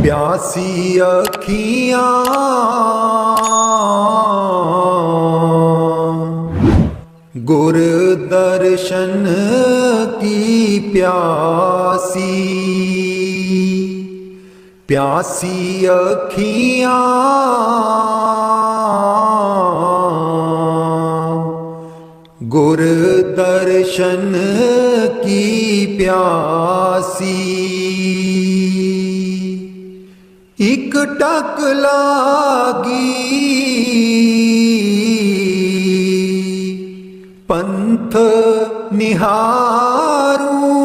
प्यासी अखियाँ गुर दर्शन की प्यासी, प्यासी अखियाँ गुर दर्शन की प्यासी। इक टक लागी पंथ निहारूं,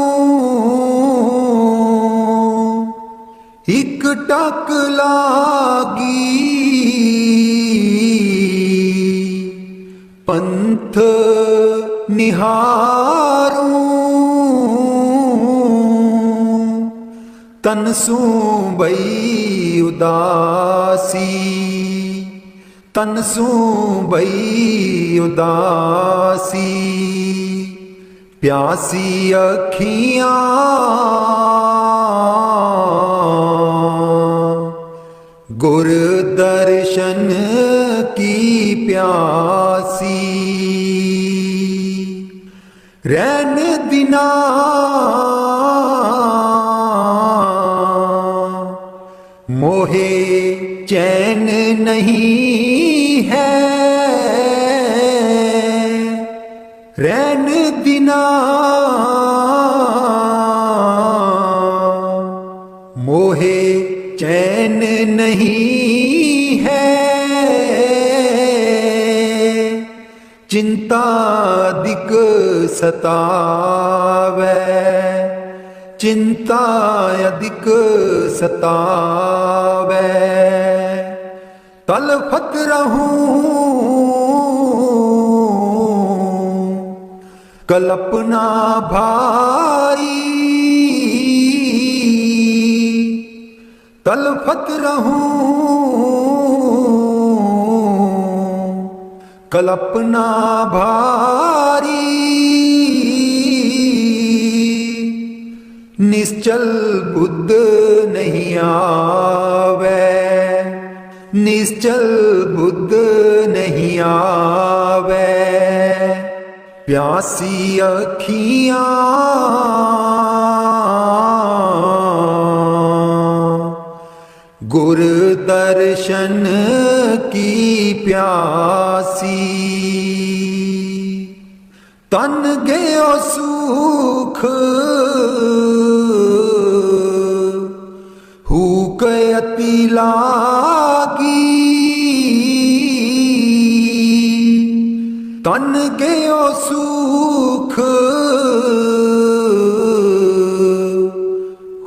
इक टक लागी पंथ निहारूं। तन सूं बई उदासी, तन सूं बई उदासी, प्यासी अखियाँ गुर दर्शन की प्यासी। रैन दिना मोहे चैन नहीं है, रैन दिना मोहे चैन नहीं है। चिंता अधिक सतावे, चिंता अधिक सतावे, तलफत रहूं कल्पना भाई, तलफत रहूं कल्पना भारी। निश्चल बुद्ध नहीं आवे, निश्चल बुद्ध नहीं आवे, प्यासी अखियाँ गुर दर्शन की प्यासी। तन गयो सुख हुकयति लागी, तन गयो सुख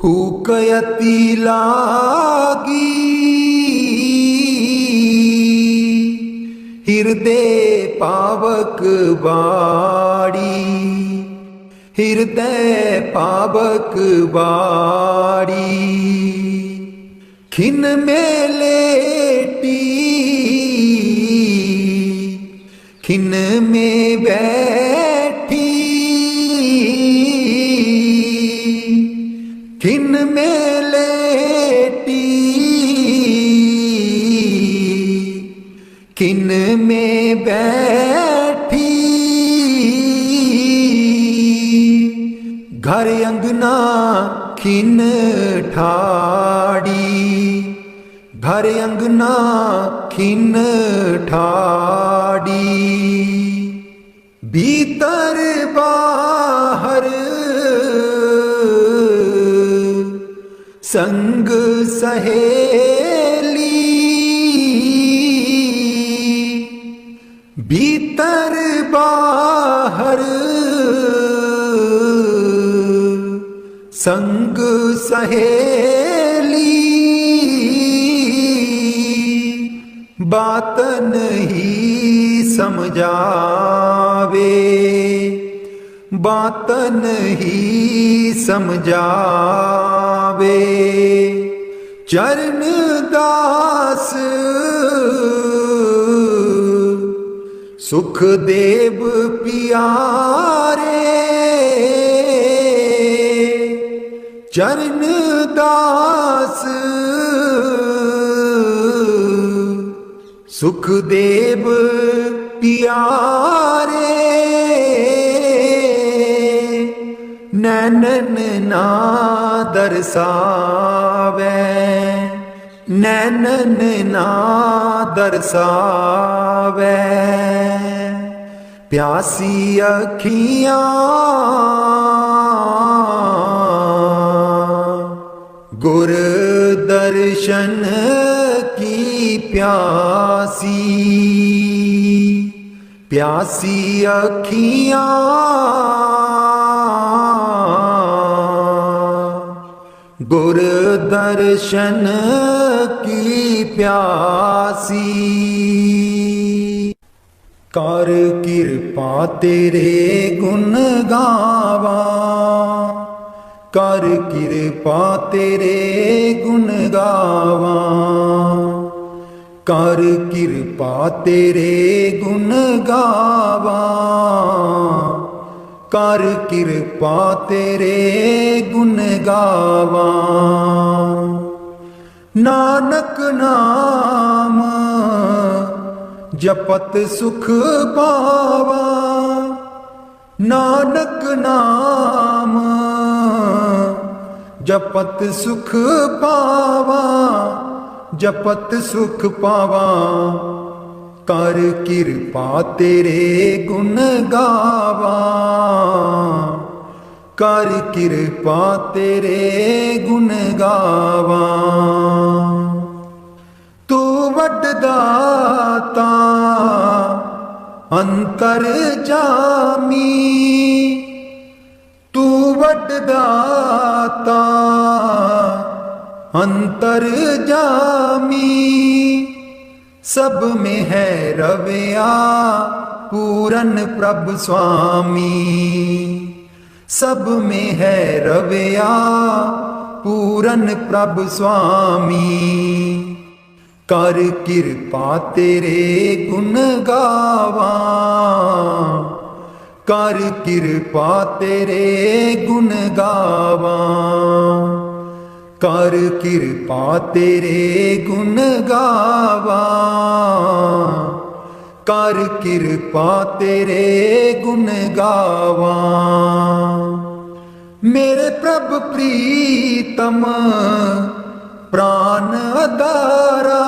हुकयति लागी। हृदय पावक बाड़ी, हृदय पावक बाड़ी, खिन में लेटी खिन में बैठी, खिन में लेटी खिन में बैठी। घर अंगना खिन ठाड़ी, घर अंगना खिन ठाड़ी, भीतर बाहर संग सहेली, भीतर बाहर संग सहेली। बात नहीं समझावे, बात नहीं समझावे, चरण दास सुखदेव पियारे, चरण दास सुखदेव प्यारे नैनन ना दरसावे, नैनन ना दरसावे। प्यासी अखियाँ गुर दर्शन की प्यासी, प्यासी अखियाँ गुर दर्शन की प्यासी। कर कृपा तेरे गुण गावा, कर कृपा तेरे गुण गावा, कर कृपा तेरे गुण गावा, कर कृपा तेरे गुण गावा। नानक नाम जपत सुख पावा, नानक नाम जपत सुख पावा, जपत सुख पावा। कर कृपा तेरे गुण गावा, कर कृपा तेरे गुण गावा। तू वड्डाता अंतर जामी, तू वड्डाता अंतर जामी। सब में है रविया पूरन प्रभु स्वामी, सब में है रविया पूरन प्रभु स्वामी। कर कृपा तेरे गुण गावा, कर कृपा तेरे गुण गावा, कर कृपा तेरे गुण गावा, कर कृपा तेरे गुण गावा। मेरे प्रभु प्रीतम प्राण आधारा,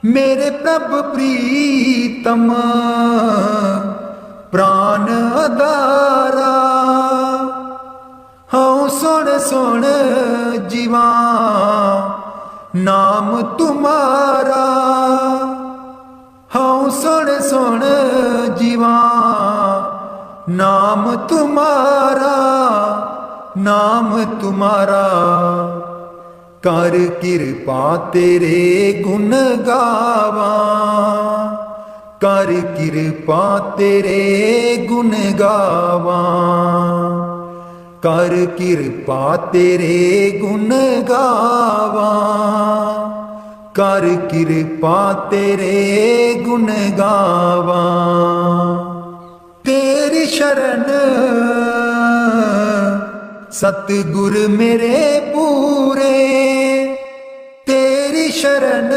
मेरे प्रभु प्रीतम प्राण आधारा। हाँ सुन सुन जीवा नाम तुम्हारा, हाँ सुन सुन जीवा नाम तुम्हारा, नाम तुम्हारा। कर कृपा तेरे गुण गावा, कर कृपा तेरे गुण गावा, कर कृपा तेरे गुण गावा, कर कृपा तेरे गुण गावा। तेरी शरण सतगुर मेरे पूरे, तेरी शरण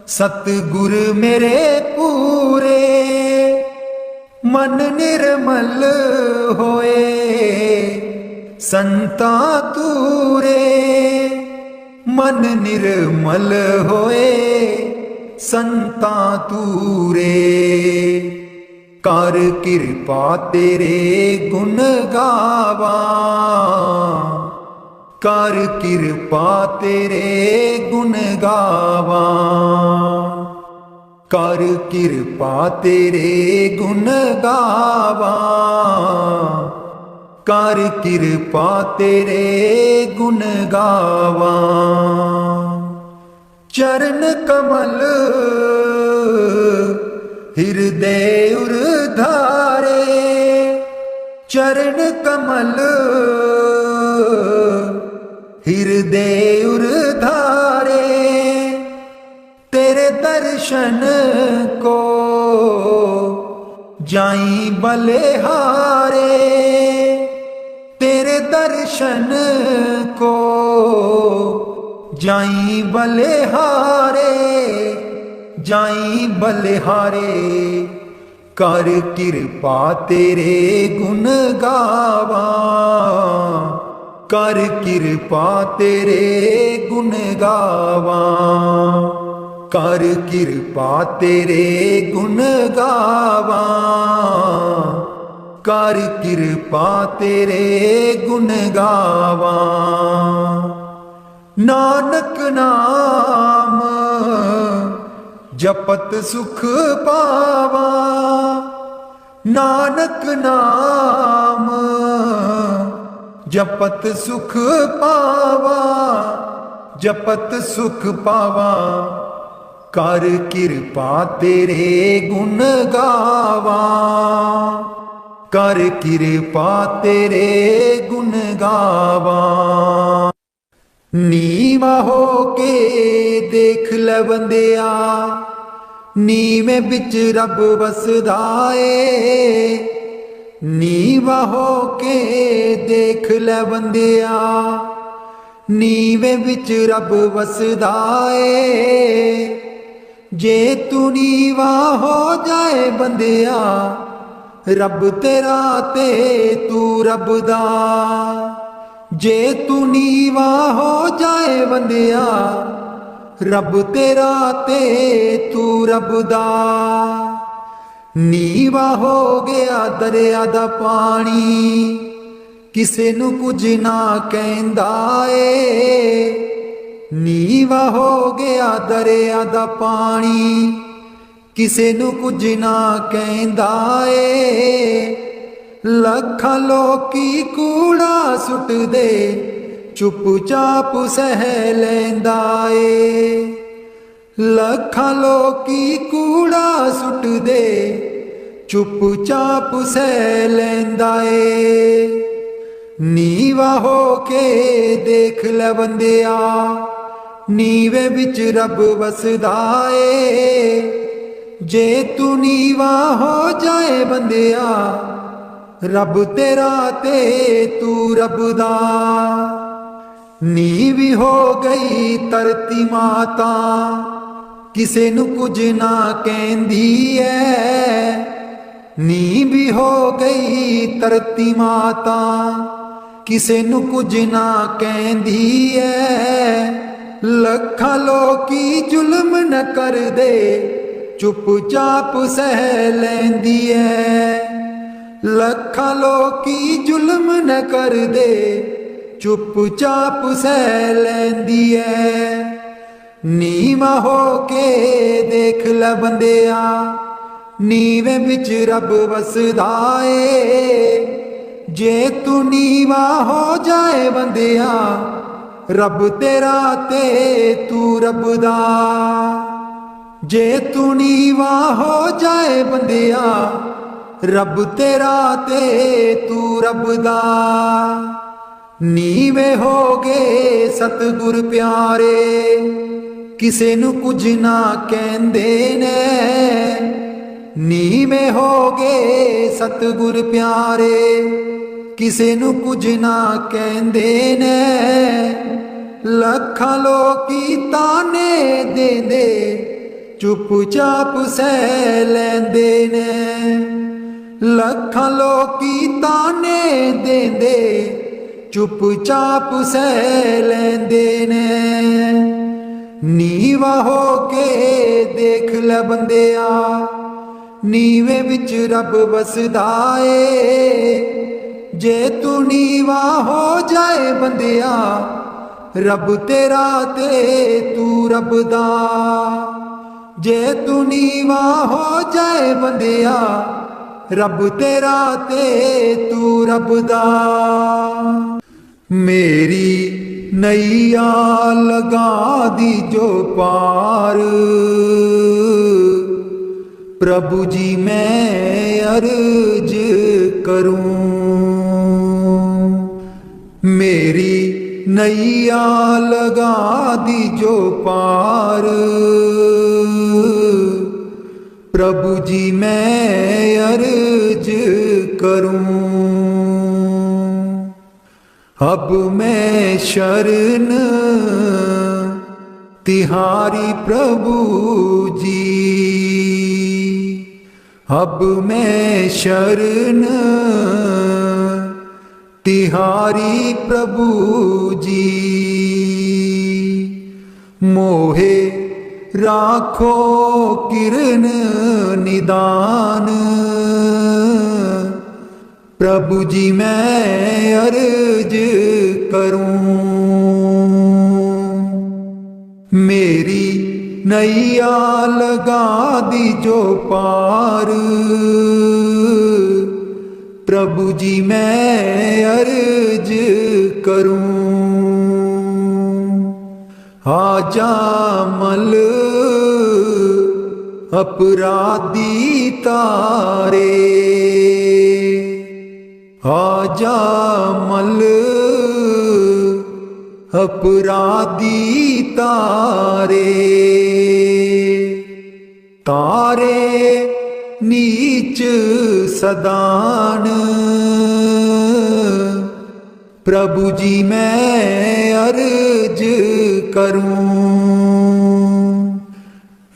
सतगुर मेरे पूरे। मन निर्मल होए संता तूरे, मन निर्मल होए संता तूरे। कर कृपा तेरे गुण गावा, कर कृपा तेरे गुण गावा, कर कृपा तेरे गुण गावा, कर कृपा तेरे गुण गावा। चरण कमल हृदय उर्धारे, चरण कमल हृदय उर्धारे। तेरे दर्शन को जाई बलिहारे, तेरे दर्शन को जाई बलिहारे, जाई बलिहारे, कर किरपा तेरे गुण गावा, कर किरपा तेरे गुण गावा, कर किरपा तेरे गुण गावा, कर किरपा तेरे गुण गावा। नानक नाम जपत सुख पावा, नानक नाम जपत सुख पावा, जपत सुख पावा, कर किरपा तेरे गुण गावा, कर किरपा तेरे गुण गावा। नीवा हो के देख ले बंदिया, नीवे बिच रब वसदा ए, नीवा हो के देख ले बंदिया, नीवे बिच रब वसदा ए। जे तू नीवा हो जाए बंदिया, रब तेरा ते तू रब दा, जे तू नीवा हो जाए बंदिया, रब तेरा ते तू रब दा। नीवा हो गया दरिया दा पानी, किसे नू कुछ ना कहंदा ए, नीवा हो गया दरिया दा पानी, किसे नू कुछ ना कहंदा ए। लखां लोकी कूड़ा सुट दे, चुपचाप सह लैंदा ए, लखां लोकी कूड़ा सुट दे, चुपचाप सह लैंदा ए। नीवा हो के देख ले बंदिया, नीवे बिच रब वसदा ए। जे तू नीवा हो जाए बंदिया, रब तेरा ते तू रब दा। नीवी हो गई धरती माता, किसे नू कुछ ना कहंदी ऐ, नीवी हो गई धरती माता, किसे नू कुछ ना कहंदी ऐ। लखां लोकी जुल्म न कर दे, चुपचाप सह लैंदी ऐ, लखां लोकी जुल्म न कर दे, चुपचाप सह लैंदी ऐ। नीवा हो के देख ले बंदिया, नीवे बिच रब वसदा ए। जे तू नीवा हो जाए बंदिया, रब तेरा ते तू रब दा। जे तू नीवा हो जाए बंदिया, रब तेरा ते तू रब दा। नीवे हो गए सतगुर प्यारे, किसे नू कुछ ना कहंदे ने, नीवे हो गए सतगुर प्यारे, किसे नू कुछ ना कहंदे ने। लखां लोकी ताने देंदे, चुपचाप सह लैंदे ने, लखां लोकी ताने देंदे, चुपचाप सह लैंदे ने। नीवा हो के देख ले बंदिया, नीवे बिच रब वसदा ए। जे तू नीवा हो जाए बंदिया, रब तेरा ते तू रब दा। जे तू नीवा हो जाए बंदिया, रब तेरा ते तू रब दा। मेरी नैया लगा दी जो पार, प्रभु जी मैं अर्ज करूं। मेरी नैया लगा दी जो पार, प्रभु जी मैं अर्ज करूं। अब मैं शरण तिहारी प्रभु जी। अब मैं शरण तिहारी प्रभु जी। मोहे राखो किरण निदान, प्रभु जी मैं अर्ज करूं। मेरी नैया लगा दी जो पार, प्रभु जी मैं अर्ज करूं। आजा मल अपराधी तारे, आजा मल अपराधी तारे। तारे नीच सदान, प्रभु जी मैं अर्ज करूं।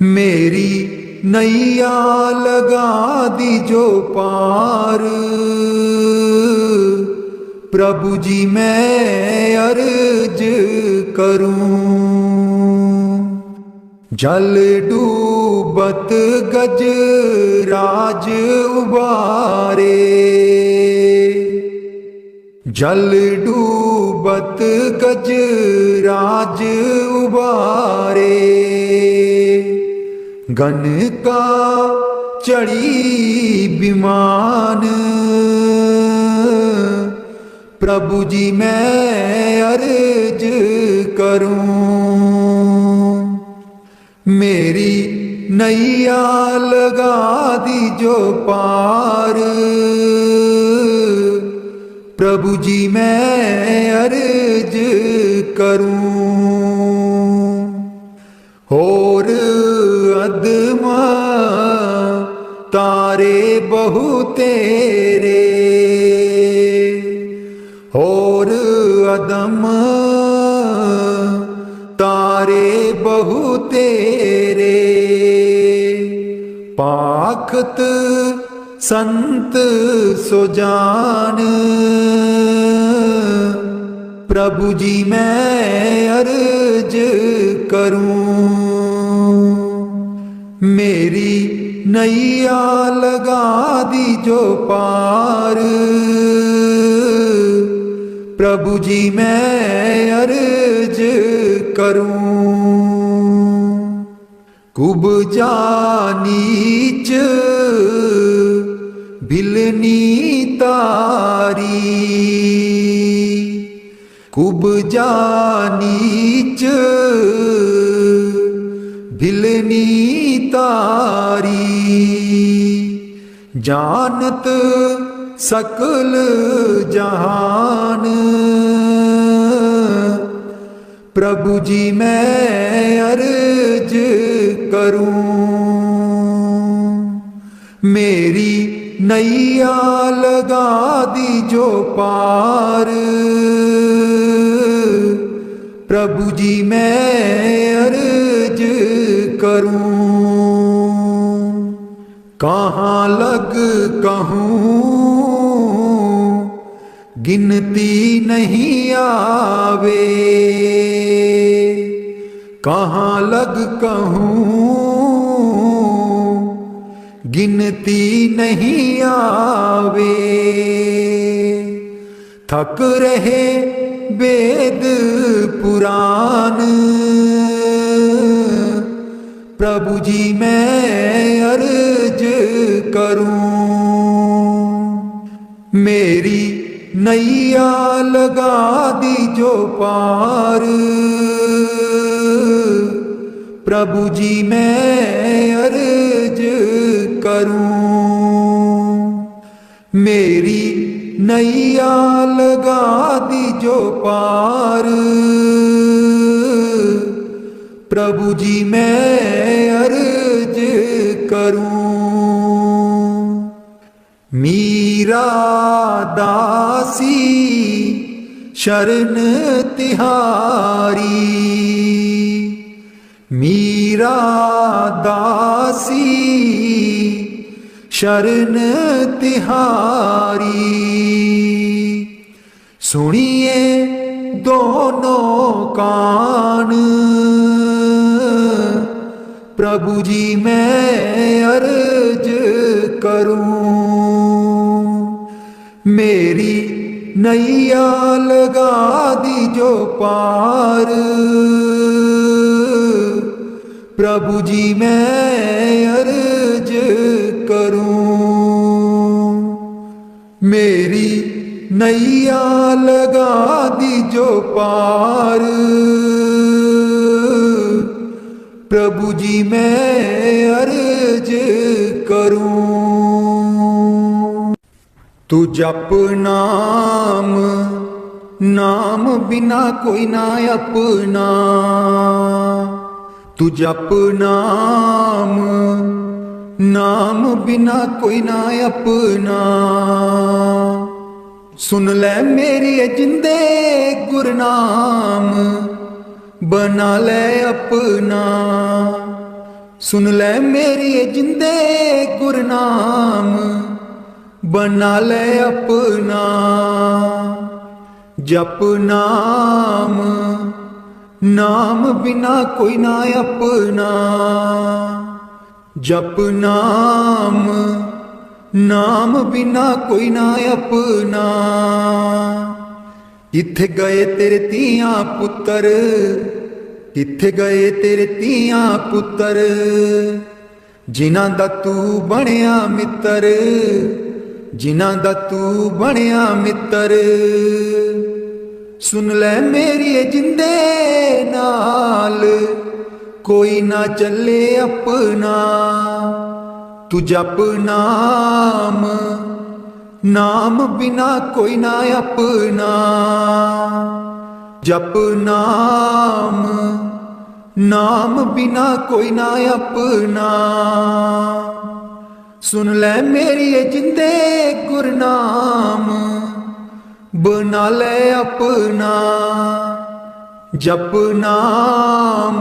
मेरी नैया लगा दी जो पार, प्रभु जी मैं अर्ज करूं। जल डूबत गज राज उबारे, जल डूबत गज राज उबारे। गन का चढ़ी विमान, प्रभु जी मैं अर्ज करूं। मेरी नैया लगा दी जो पार, प्रभु जी मैं अर्ज करूं। और अदमा तारे बहु तेरे, और अदम तारे बहु तेरे। पाखत संत सुजान, प्रभु जी मैं अर्ज करूं। मेरी नैया लगा दी जो पार, प्रभु जी मैं अर्ज करूं। कुबजा नीच भिलनी तारी, कुबजा नीच भिलनी तारी। जानत सकल जहान, प्रभु जी मैं अर्ज करूं। मेरी नैया लगा दी जो पार, प्रभु जी मैं अर्ज करूं। कहाँ लग कहूँ गिनती नहीं आवे, कहाँ लग कहूँ गिनती नहीं आवे। थक रहे वेद पुराण, प्रभु जी मैं अर्ज करूं। मेरी नैया लगा दी जो पार, प्रभु जी मैं अर्ज करूं। मेरी नैया लगा दी जो पार, प्रभु जी मैं अर्ज करूं। मीरा दासी शरण तिहारी, मीरा दासी शरण तिहारी। सुनिए दोनों कान प्रभु जी मैं अर्ज करूं। मेरी नैया लगा दी जो पार प्रभु जी मैं अर्ज करूं। मेरी नैया लगा दी जो पार प्रभु जी मैं अर्ज करूं। तू जप नाम, नाम बिना कोई ना अपना। तू जप नाम, नाम बिना कोई ना अपना। सुन ले मेरी जिंदे गुरनाम बना ले अपना। सुन ले मेरी जिंदे गुरनाम बना ले अपना। जप नाम, नाम बिना कोई ना अपना। जप नाम, नाम बिना कोई ना अपना। किथे गए तेरे तियां पुत्तर, किथे गए तेरे तियां पुत्तर जिन्हां दा तू बनिया मित्र, जिन्हां दा तू बनिया मित्र। सुन ले मेरी जिंदे नाल कोई ना चले अपना। तू जप नाम, नाम बिना कोई ना अपना। जप नाम, नाम बिना कोई ना अपना। सुन ले मेरी जिंदे गुरनाम बना ले अपना। जप नाम,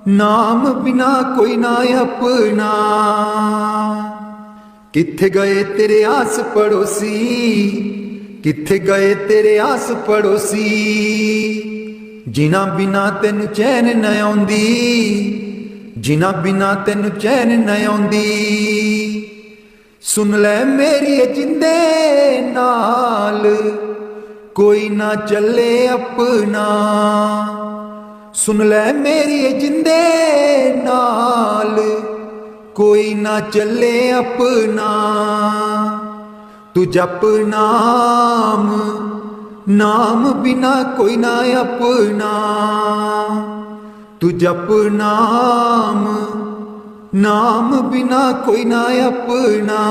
नाम बिना कोई ना अपना। किथे गए तेरे आस पड़ोसी, किथे गए तेरे आस पड़ोसी जिन्हां बिना तेनू चैन न आउंदी, जिन्हां बिना तेनू चैन न आउंदी। सुन ले मेरी जिंदे नाल कोई ना चले अपना। सुन ले मेरी जिंदे नाल कोई ना चले अपना। तू जप नाम, नाम बिना कोई ना अपना। तू जप नाम, नाम बिना कोई ना अपना।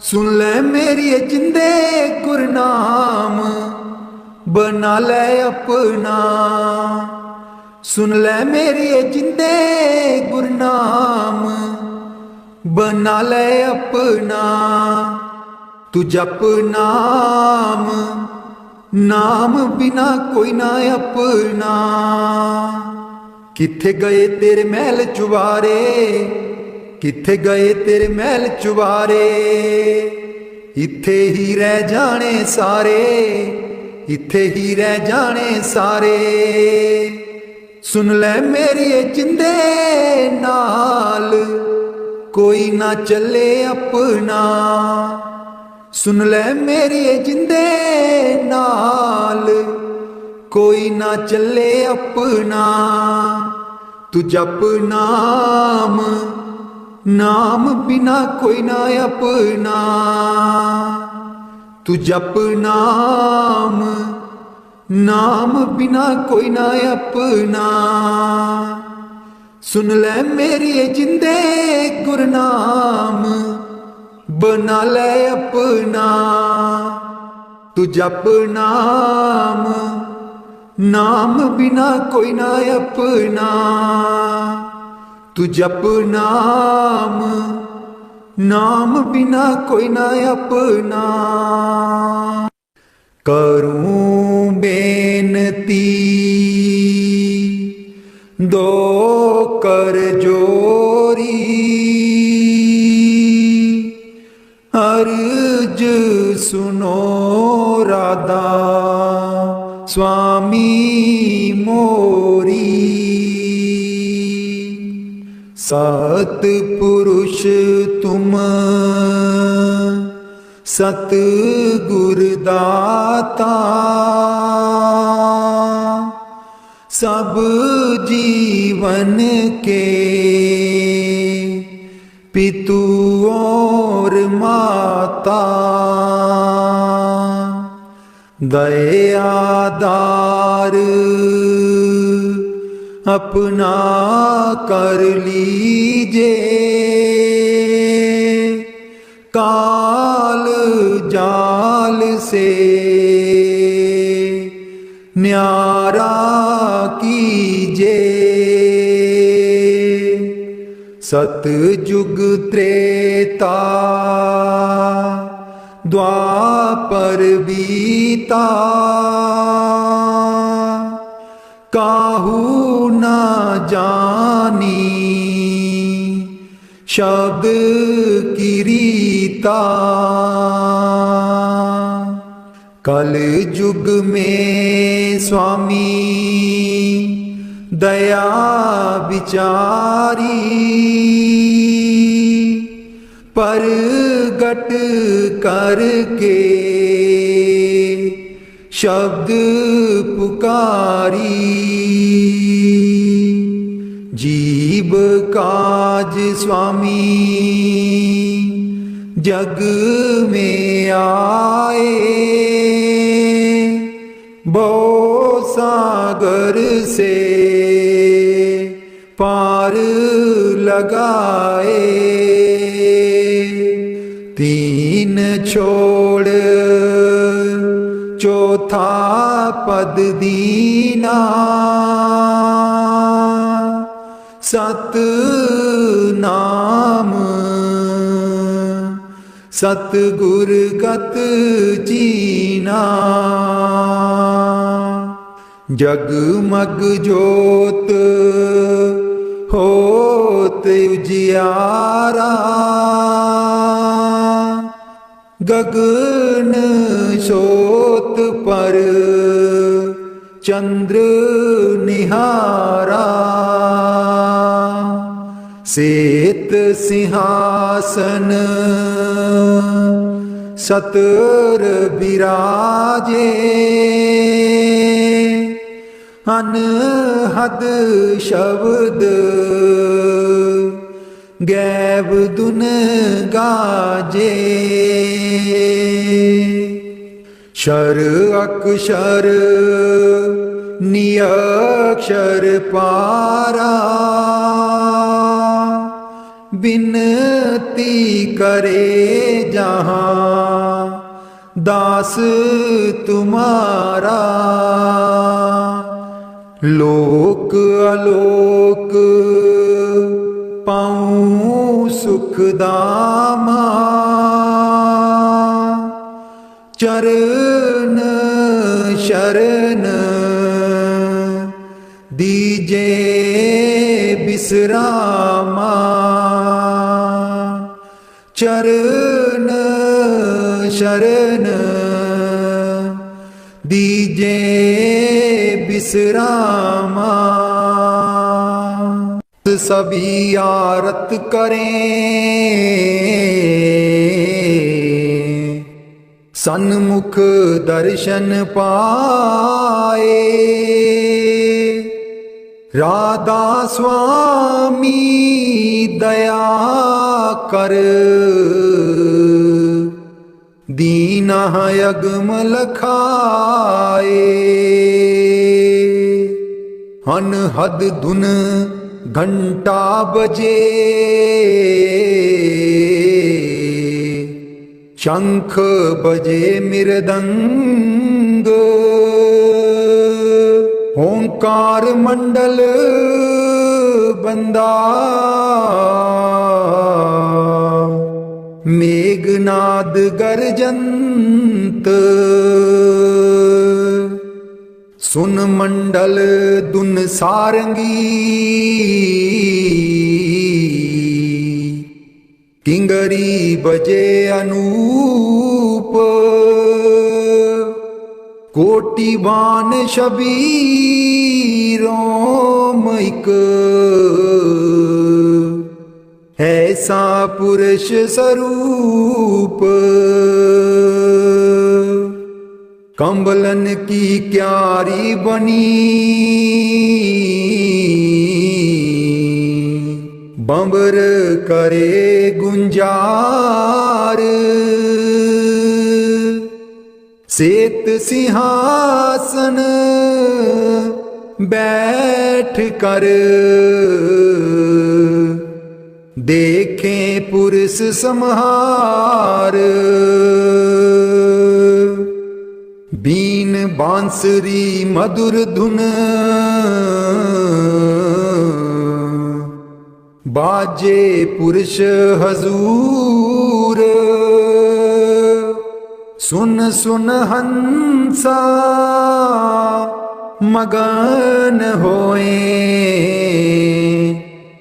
सुन ले मेरी जिंदे गुरनाम बना ले अपना। सुन ले मेरी जिंदे गुरनाम बना ले अपना। तू जप नाम, नाम बिना कोई ना अपना। किथे गए तेरे महल चुबारे, किथे गए तेरे महल चुबारे इत्थे ही रह जाने सारे, इत्थे ही रह जाने सारे। सुन ले मेरी जिंदे नाल कोई ना चले अपना। सुन ले मेरी जिंदे नाल कोई ना चले अपना। तू जप नाम, नाम बिना कोई ना अपना। तू जप नाम, नाम बिना कोई ना अपना। सुन ले मेरी जिंदे गुरनाम बना ले अपना। तू जप नाम, नाम बिना कोई ना अपना। तू जप नाम, नाम बिना कोई ना अपना। करूं बेनती दो कर जोरी, अर्ज सुनो राधा स्वामी मोरी। सतपुरुष तुम सतगुर दाता, सब जीवन के पितु और माता। दयादार अपना कर लीजे, काल जाल से न्यारा कीजे। सतयुग त्रेता द्वापर बीता, काहू ना जानी शब्द की रीता। कल युग में स्वामी दया विचारी, परगट करके शब्द पुकारी। जीव काज स्वामी जग में आए, बहु सागर से पार लगाए। तीन छोड़ चौथा पद दीना, सत नाम सतगुर गत जीना। जगमग जोत होत उजियारा, गगन सोत पर चंद्र निहारा। सेत सिंहासन सतर बिराजे, अनहद शब्द गैब दुन गाजे। शर अक्षर नियक्षर पारा, बिनती करे जहाँ दास तुम्हारा। लोक अलोक पाऊं सुख दामा, चरण शरण दीजे विश्रामा। चरण शरण दीजे विश्रामा। सभी आरत करें सन्मुख दर्शन पाए। राधा स्वामी दया कर, दीना यज्ञ लखाए। अनहद धुन घंटा बजे, शंख बजे मृदंग। ओंकार मंडल बंदा, मेघनाद गर्जंत। सुन मंडल दुन सारंगी, किंगरी बजे अनूप, कोटि बान शबीरों मैक, ऐसा पुरुष स्वरूप। कंबलन की क्यारी बनी, बंबर करे गुंजार, सेत सिंहासन बैठ कर, देखें पुरुष समहार। बीन बांसुरी मधुर धुन, बाजे पुरुष हजूर। सुन सुन हंसा मगन होए,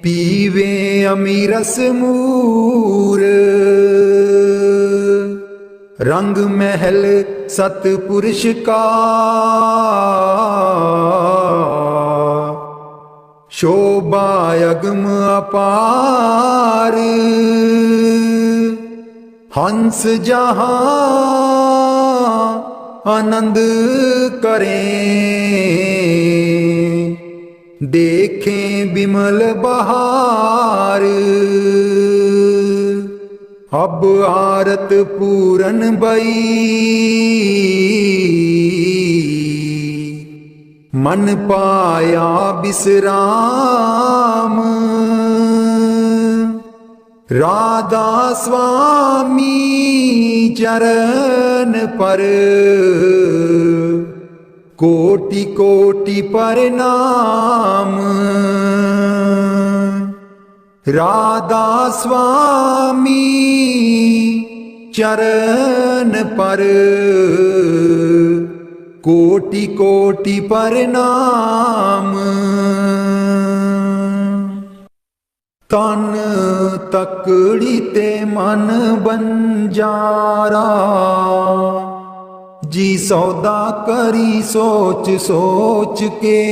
पीवे अमीरस मूर। रंग महल सतपुरुष का, शोभा अगम अपार। हंस जहां आनंद करें, देखें बिमल बहार। अब आरत पूरन बई, मन पाया विश्राम। राधा स्वामी चरण पर, कोटि कोटि प्रणाम। राधा स्वामी चरण पर, कोटि कोटि प्रणाम। तन तकड़ी ते मन बंजारा, जी सौदा करी सोच सोच के।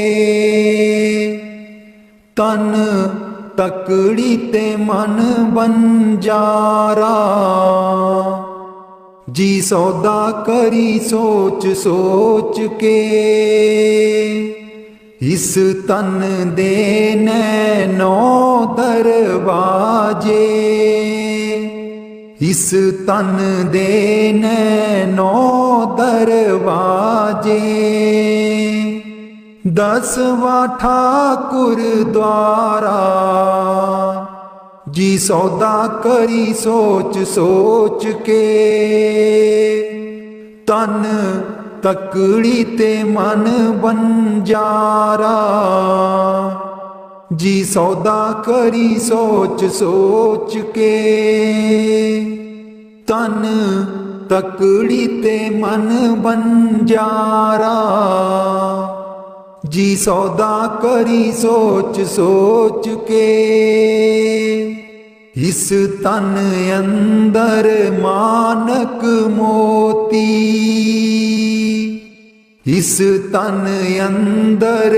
तन तकड़ी ते मन बंजारा, जी सौदा करी सोच सोच के। इस तन दे नैनो दरवाजे, इस तन दे नैनो दरवाजे। 10वां ठाकुर द्वारा, जी सौदा करी सोच सोच के। तन तकड़ी ते मन बंजारा, जी सौदा करी सोच सोच के। तन तकड़ी ते मन बंजारा, जी सौदा करी सोच सोच के। इस तन अंदर मानक मोती, इस तन अंदर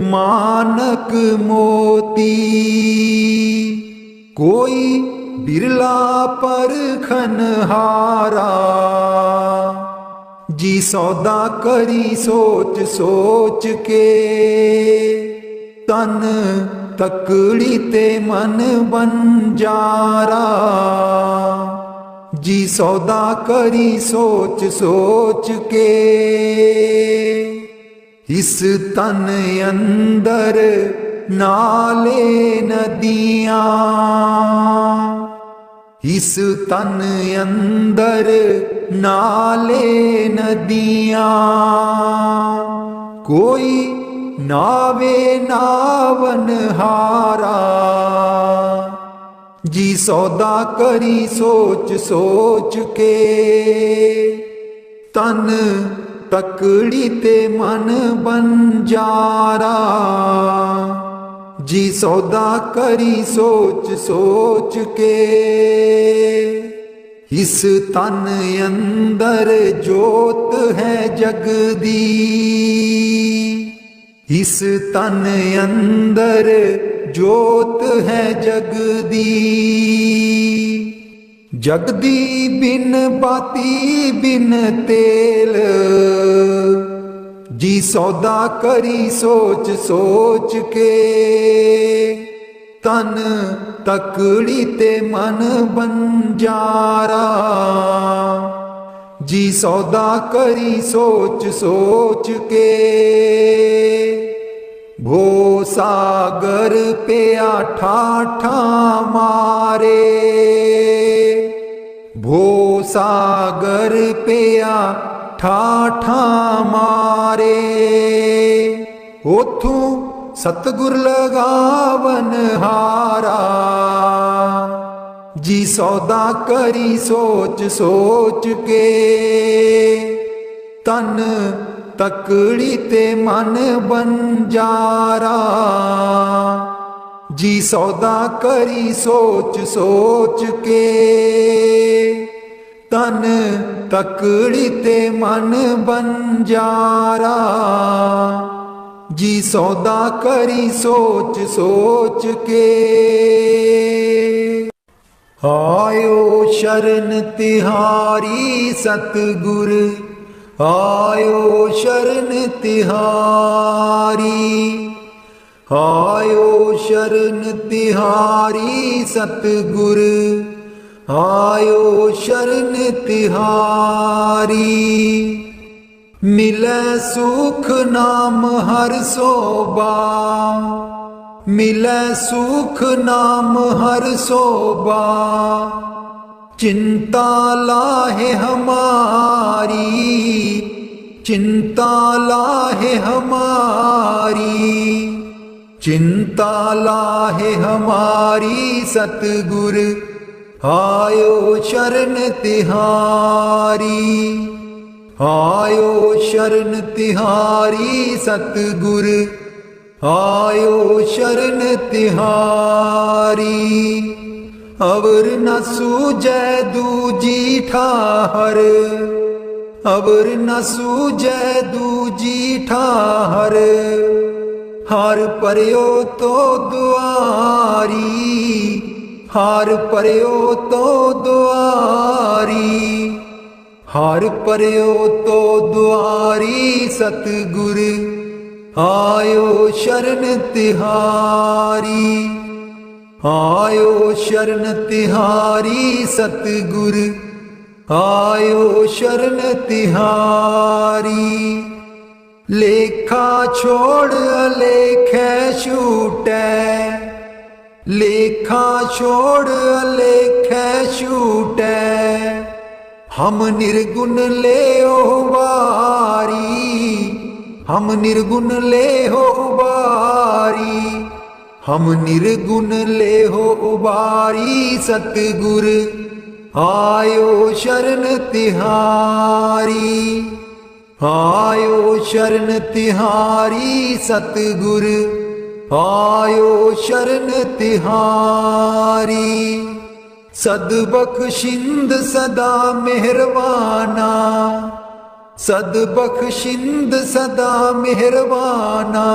मानक मोती। कोई बिरला परखनहारा, जी सौदा करी सोच सोच के। तन तकड़ी ते मन बंजारा, जी सौदा करी सोच सोच के। इस तन अंदर नाले नदियाँ, इस तन अंदर नाले नदियाँ। कोई नावे नावनहारा, जी सौदा करी सोच सोच के। तन तकड़ी ते मन बंजारा। जी सौदा करी सोच सोच के, इस तन अंदर जोत है जगदी। इस तन अंदर जोत है जगदी। जगदी बिन बाती बिन तेल, जी सौदा करी सोच सोच के। तन तकड़ी ते मन बंजारा। जी सौदा करी सोच सोच के। भो सागर पिया ठाठा मारे। भो सागर पिया ठाठा मारे। ओथू सतगुर लगावन हारा। जी सौदा करी सोच सोच के। तन तकड़ी ते मन बंजारा। जी सौदा करी सोच सोच के। तन तकड़ी ते मन बंजारा। जी सौदा करी सोच सोच के। आयो शरण तिहारी सतगुर। आयो शरण तिहारी। आयो शरण तिहारी सतगुर। आयो शरण तिहारी। मिलै सुख नाम हर सोबा। मिलै सुख नाम हर सोबा। चिंता लाहे हमारी। चिंता लाहे हमारी। चिंता लाहे हमारी सतगुर। आयो शरण तिहारी। आयो शरण तिहारी सतगुर। आयो शरण तिहारी। अवर न सूझै दूजी ठाहर। अवर न सूझै दूजी ठाहर। हार पर्यो तो दुआरी। हार पर्यो तो दुआरी। हार पर्यो तो दुआरी सतगुर। आयो शरण तिहारी। आयो शरण तिहारी सतगुर। आयो शरण तिहारी। लेखा छोड़ अलेखे छूटै। लेखा छोड़ अलेखे छूटै। हम निर्गुण ले बारी। हम निर्गुण ले बारी। हम निर्गुण ले उबारी सतगुर। आयो शरण तिहारी। आयो शरण तिहारी सतगुर। आयो शरण तिहारी। सदबख्शिंद सदा मेहरबाना। सदबख्शिंद सदा मेहरबाना।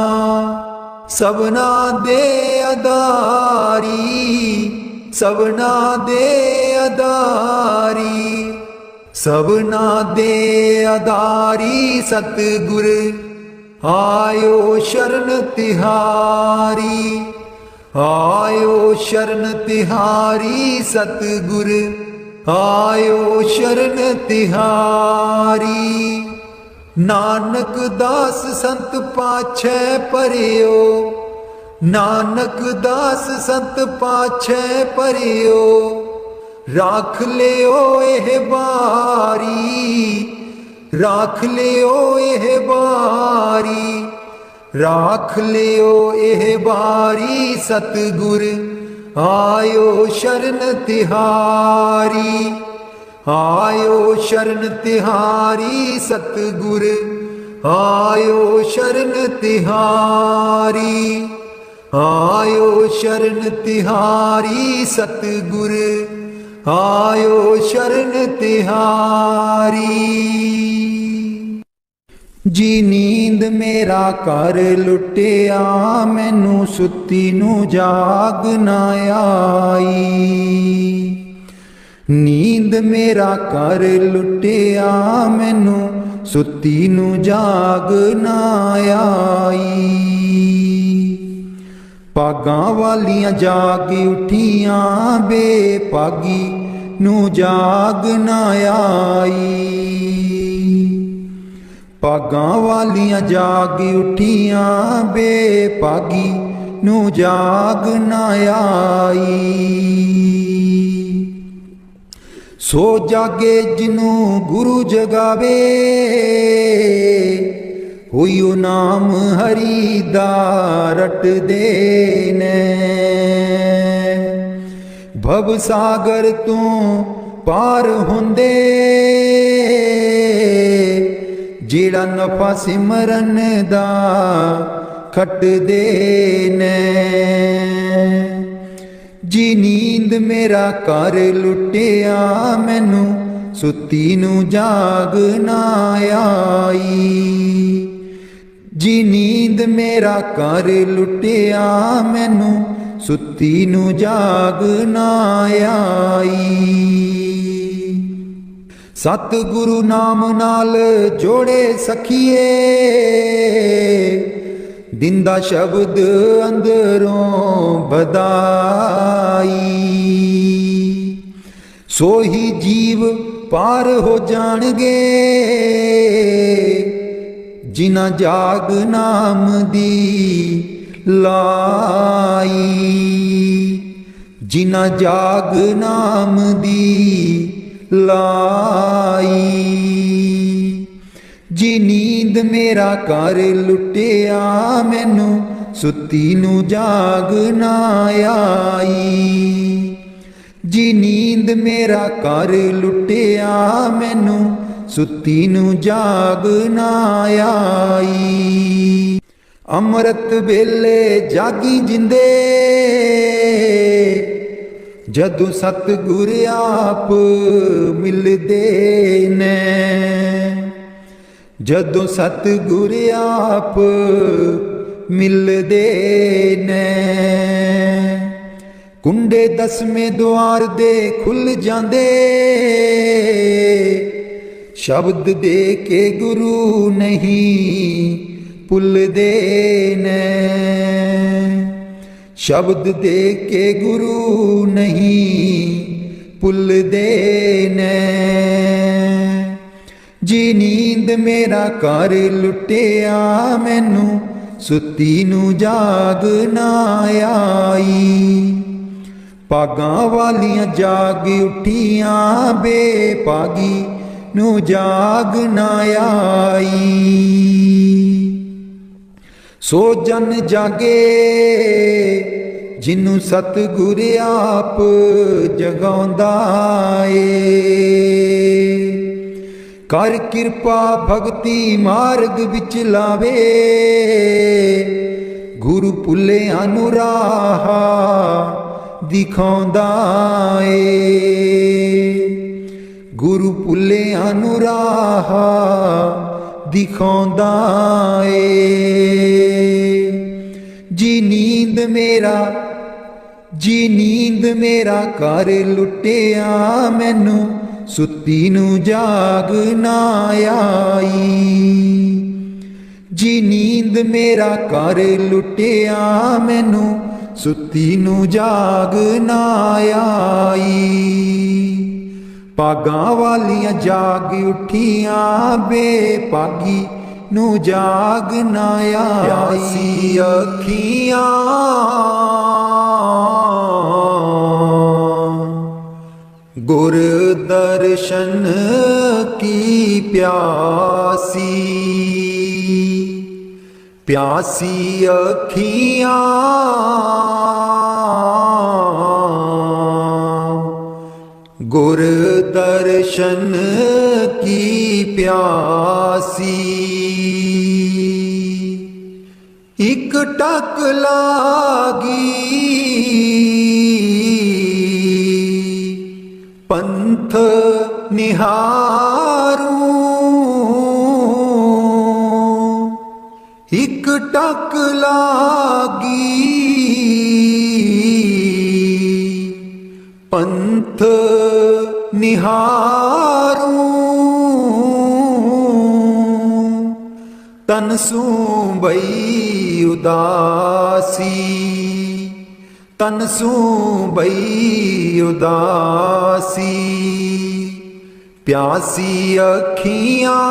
सबना दे अदारी। सबना दे अदारी। सबना दे अदारी सतगुर। आयो शरण तिहारी। आयो शरण तिहारी सतगुर। आयो शरण तिहारी। नानक दास संत पाछै परियो। नानक दास संत पाछै परियो। राख लियो एह बारी। राख लियो एह बारी। राख लियो एह बारी सतगुर। आयो शरण तिहारी। आयो शरण तिहारी सतगुर, आयो शरण तिहारी, आयो शरण तिहारी सतगुर, आयो शरण तिहारी। जी नींद मेरा कर लुटिया, मैनू सुती नू जाग ना आई। नींद मेरा कर लुटिया, मैनू सुती नू जाग ना आई। पागां वालियां जाग उठियां, बेपागी नू जाग ना आई। पागां वालियां जाग उठियां, बेपागी नू जाग ना आई। सो जागे जिनू गुरु जगावे, होइयो नाम हरि दा रटदे ने। भव सागर तू पार हुंदे, जेड़ा नफा सिमरन दा खटदे ने। जी नींद मेरा कर लुटिया, मैनू सुती नू जाग ना आई। जी नींद मेरा कर लुटिया, मैनू सुती नू जाग ना आई। सतगुरु नाम नाल जोड़े सखिए, दिंदा शब्द अंदरों बधाई। सोही जीव पार हो जाणगे, जिन्हां जाग नाम दी लाई। जिन्हां जाग नाम दी लाई। जी नींद मेरा कर लुटिया, मैनू सुती नू जाग ना आई। जी नींद मेरा कर लुटिया, मैनू सुती नू जाग ना आई। अमृत वेले जागी जिंदे, जदों सतगुर आप मिलदे ने। जदों सतगुर आप मिलदे ने, कुंडे दसवें द्वार दे खुल जांदे। शब्द दे के गुरु नहीं भुलदे ने। शब्द दे के गुरु नहीं भुलदे ने। जी नींद मेरा कर लुटिया, मैनू सुती नू जाग ना आई। पागां वालियां जाग उठियां, बेपागी नू जाग ना आई। सो जन जागे जिन्नू सतगुर आप जगाउंदा ए। कर किरपा भगती मार्ग विच लावे, गुरु भुल्लियां नू राह दिखाउंदा ए। गुरु भुल्लियां नू राह दिखाउंदा ए। जी नींद मेरा, जी नींद मेरा कर लुटिया, मैनू सुती नू जाग ना आई। जी नींद मेरा कर लुटिया, मैनू सुती नू जाग ना आई। पागां वालियां जाग उठियां, बेपागी नू जाग ना आई। अखियां गुर दर्शन की प्यासी। प्यासी अखियां गुर दर्शन की प्यासी, इक टक लागी पंथ निहारूं, इक टक लागी पंथ निहारूं, तन सूं बई उदासी, तन सूं बई उदासी, प्यासी अखियां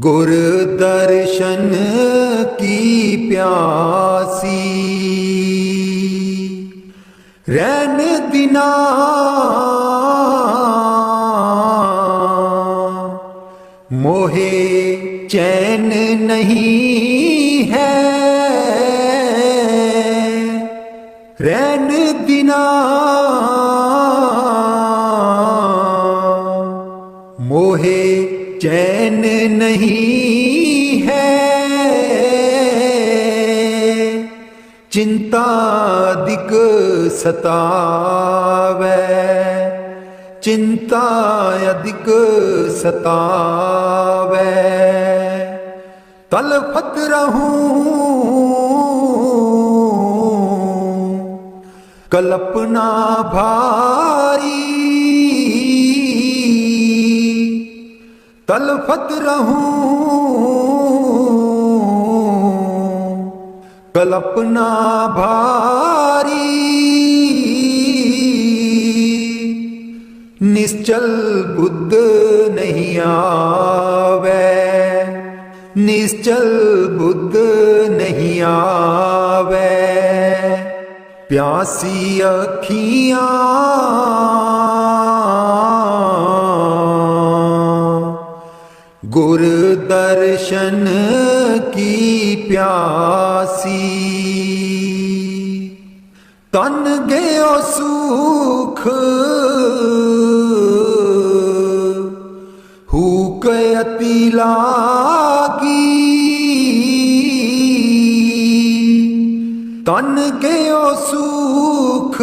गुर दर्शन की प्यासी, रैन दिना मोहे चैन नहीं है, रैन दिना मोहे चैन नहीं है, चिंता दिक सतावै, चिंता अधिक सतावै, तलफत रहूं कल्पना भारी, तलफत रहूं कल्पना भारी, निश्चल बुद्ध नहीं आवे, निश्चल बुद्ध नहीं आवे, प्यासी अखियां गुर दर्शन की प्यासी, तन गयो सुख हुक अति लागी, तन गयो सुख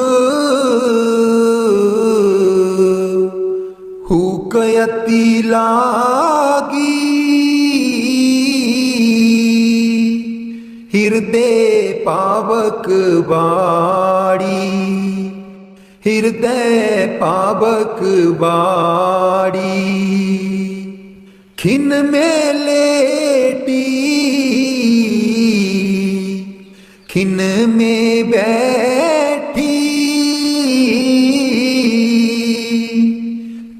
हुक अति लागी, हृदय पावक बाड़ी, हृदय पावक बाड़ी, खिन में लेटी खिन में बैठी,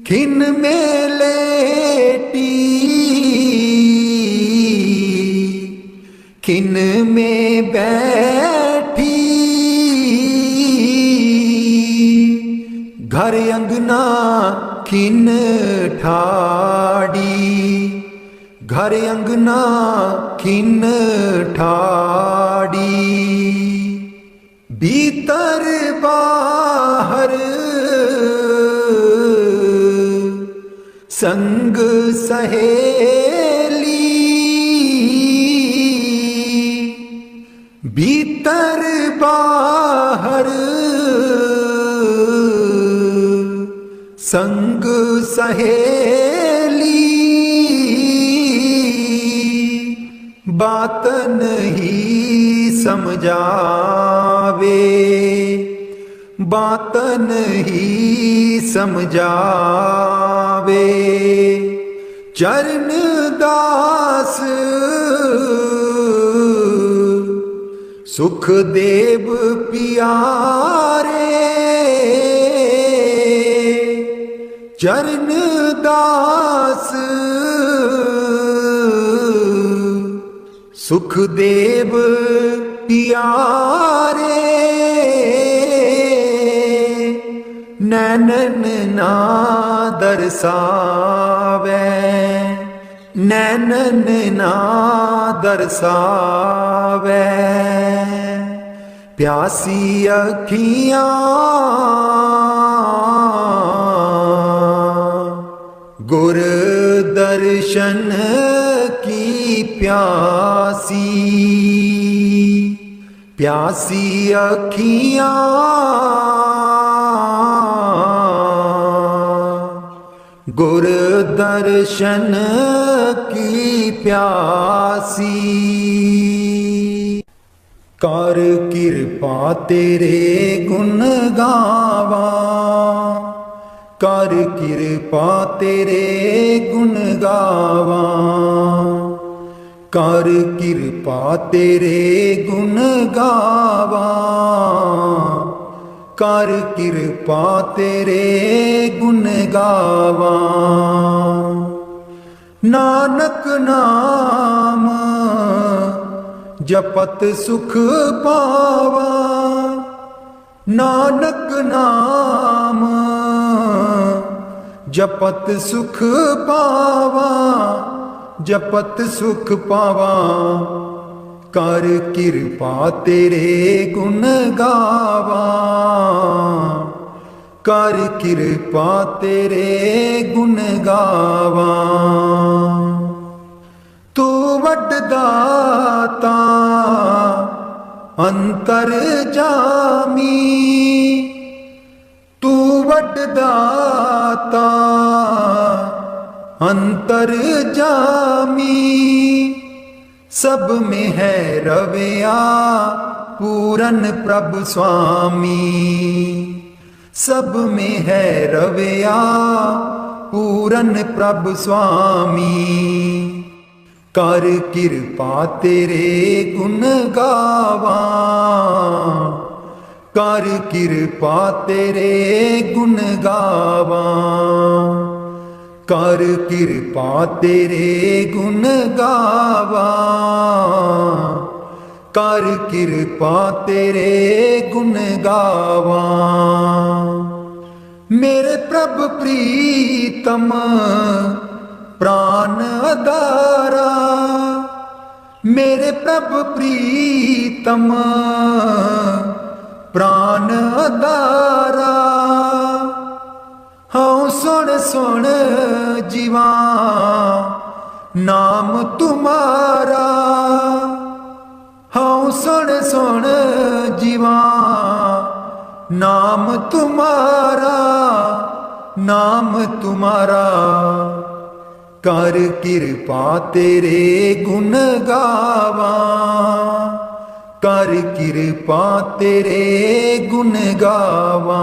खिन में लेटी खिन में बैठी, घर अंगना खिन ठाड़ी, घर अंगना खिन ठाड़ी, भीतर बाहर संग सहेली, भीतर बाहर संग सहेली, बात नहीं समझावे, बात नहीं समझावे, चरण दास सुखदेव पियारे, चरण दास सुखदेव पियारे, नैनन ना दरसावे, नैनन ना दरसावे, प्यासी अखियां गुर दर्शन की प्यासी, प्यासी अखियां गुर दर्शन की प्यासी। कर कृपा तेरे गुण गावा, कर कृपा तेरे गुण गावा, कर कृपा तेरे गुण गावा, कर कृपा तेरे गुण गावा। नानक नाम जपत सुख पावा, नानक नाम जपत सुख पावा, जपत सुख पावा। कर कृपा तेरे गुण गावा, कर कृपा तेरे गुण गावा। तू वड दाता अंतर जामी, तू वड दाता अंतर जामी। सब में है रविया पूरन प्रभु स्वामी, सब में है रविया पूरन प्रभु स्वामी। कर कृपा तेरे गुण गावा, कर कृपा तेरे गुण गावा, कर कृपा तेरे गुण गावा, कर कृपा तेरे गुण गावा। मेरे प्रभु प्रीतम प्राण आधारा, मेरे प्रभु प्रीतम प्राण आधारा। हाँ सुन सुन जीवा नाम तुम्हारा, हाँ सुन सुन जीवा नाम तुम्हारा, नाम तुम्हारा। कर कृपा तेरे गुण गावा, कर कृपा तेरे गुण गावा,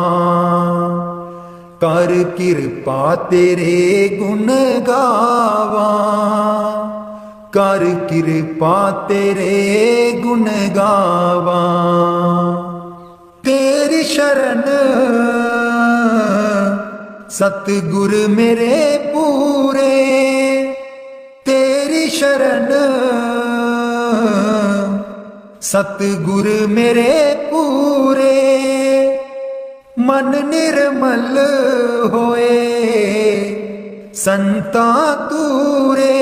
कर कृपा तेरे गुण गावा, कर कृपा तेरे गुण गावा। तेरी शरण सतगुर मेरे पूरे, तेरी शरण सतगुर मेरे पूरे। मन निर्मल होए संता तूरे,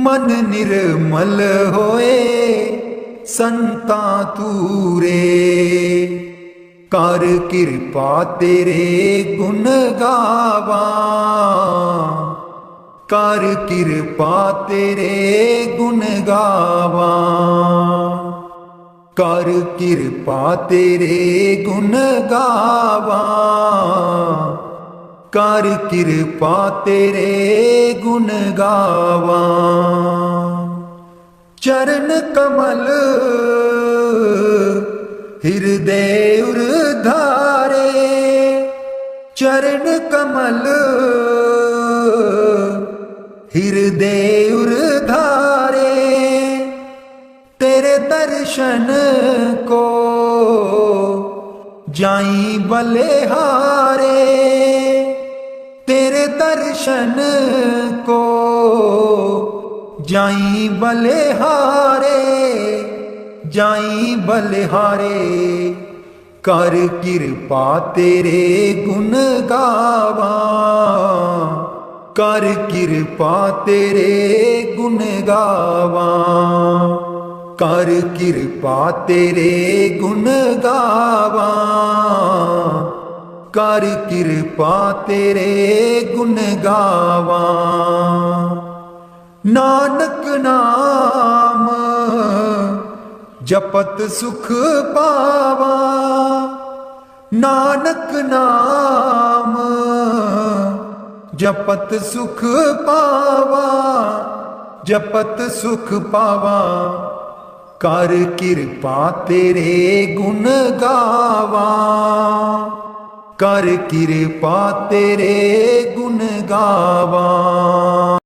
मन निर्मल होए संता तूरे। कर कृपा तेरे गुण गावा, कर कृपा तेरे गुण गावा, कर कृपा तेरे गुण गावा, कर कृपा तेरे गुण गावा। चरण कमल हृदय उर्धारे, चरण कमल हृदय उर्धारे। तेरे दर्शन को जाई बलिहारे, तेरे दर्शन को जाई बलिहारे, जाई बलिहारे। कर कृपा तेरे गुण गावा, कर कृपा तेरे गुण गावा, ਕਰ ਕਿਰਪਾ ਤੇਰੇ ਗੁਣ ਗਾਵਾਂ, ਕਰ ਕਿਰਪਾ ਤੇਰੇ ਗੁਣ ਗਾਵਾਂ। ਨਾਨਕ ਨਾਮ ਜਪਤ ਸੁਖ ਪਾਵਾ, ਨਾਨਕ ਨਾਮ ਜਪਤ ਸੁਖ ਪਾਵਾ, ਜਪਤ ਸੁਖ ਪਾਵਾ। ਕਰ ਕਿਰਪਾ ਤੇਰੇ ਗੁਣ ਗਾਵਾਂ, ਕਰ ਕਿਰਪਾ ਤੇਰੇ ਗੁਣ ਗਾਵਾਂ।